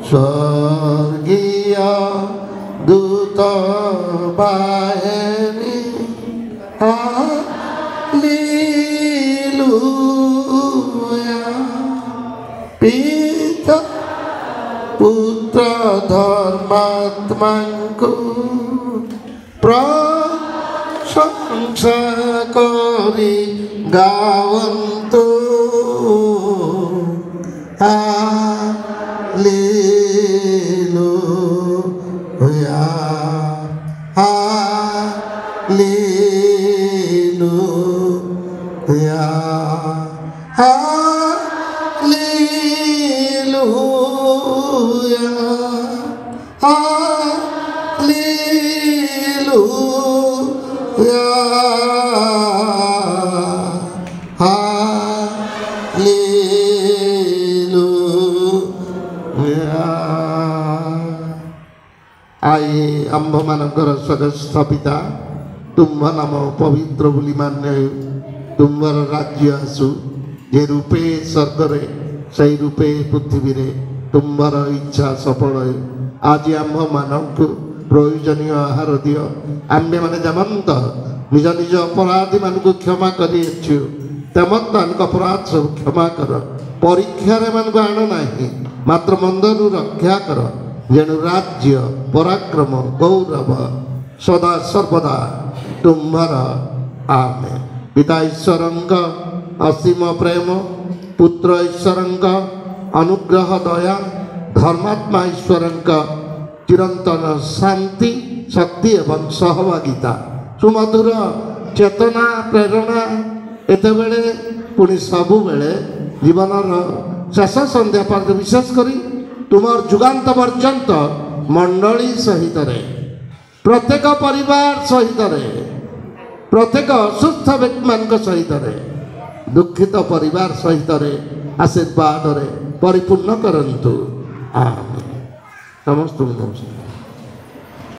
स्वर्गीय दूत बाहेरी हालेलुया पिता पुत्र धर्मात्माଙ୍କୁ प्रशंसा करी गावन्तु hallelujah hallelujah hallelujah hallelujah hallelujah. आए आम्भମାନଙ୍କର ସ୍ୱର୍ଗସ୍ଥ ପିତା ତୁମ୍ଭ ନାମ ପବିତ୍ର ବୋଲି ମାନ୍ୟ ହେଉ ତୁମ୍ଭର ରାଜ୍ୟ ଆସୁ ଯେ ରୂପେ ସ୍ୱର୍ଗରେ ସେହି ରୂପେ ପୃଥିବୀରେ ତୁମ୍ଭର ଇଚ୍ଛା ସଫଳ ହେଉ ଆଜି ଆମ୍ଭମାନଙ୍କୁ ପ୍ରୟୋଜନୀୟ ଆହାର ଦିଅ ଆମ୍ଭେମାନେ ଯେମନ୍ତ ନିଜ ନିଜ ଅପରାଧୀମାନଙ୍କୁ କ୍ଷମା କରିଅଛୁ ତେମନ୍ତ ତାଙ୍କ ଅପରାଧ ସବୁ କ୍ଷମା କର ପରୀକ୍ଷାରେ ଏମାନଙ୍କୁ ଆଣ ନାହିଁ ମାତ୍ର ମନ୍ଦରୁ ରକ୍ଷା କର ଯେଣୁ ରାଜ୍ୟ ପରାକ୍ରମ ଗୌରବ ସଦା ସର୍ବଦା ତୁମ୍ଭର ଆମେ ପିତା ଈଶ୍ୱରଙ୍କ ଅସୀମ ପ୍ରେମ ପୁତ୍ର ଈଶ୍ୱରଙ୍କ ଅନୁଗ୍ରହ ଦୟା ଧର୍ମାତ୍ମା ଈଶ୍ୱରଙ୍କ ଚିରନ୍ତନ ଶାନ୍ତି ଶକ୍ତି ଏବଂ ସହଭାଗିତା ସୁମଧୁର ଚେତନା ପ୍ରେରଣା ଏତେବେଳେ ପୁଣି ସବୁବେଳେ ଜୀବନର ଶେଷ ସନ୍ଧ୍ୟା ପର୍ଯ୍ୟନ୍ତ ବିଶେଷ କରି ତୁମର ଯୁଗାନ୍ତ ପର୍ଯ୍ୟନ୍ତ ମଣ୍ଡଳୀ ସହିତରେ ପ୍ରତ୍ୟେକ ପରିବାର ସହିତରେ ପ୍ରତ୍ୟେକ ଅସୁସ୍ଥ ବ୍ୟକ୍ତିମାନଙ୍କ ସହିତରେ ଦୁଃଖିତ ପରିବାର ସହିତରେ ଆଶୀର୍ବାଦରେ ପରିପୂର୍ଣ୍ଣ କରନ୍ତୁ। ଆମେନ୍। ସମସ୍ତଙ୍କୁ ନମସ୍କାର।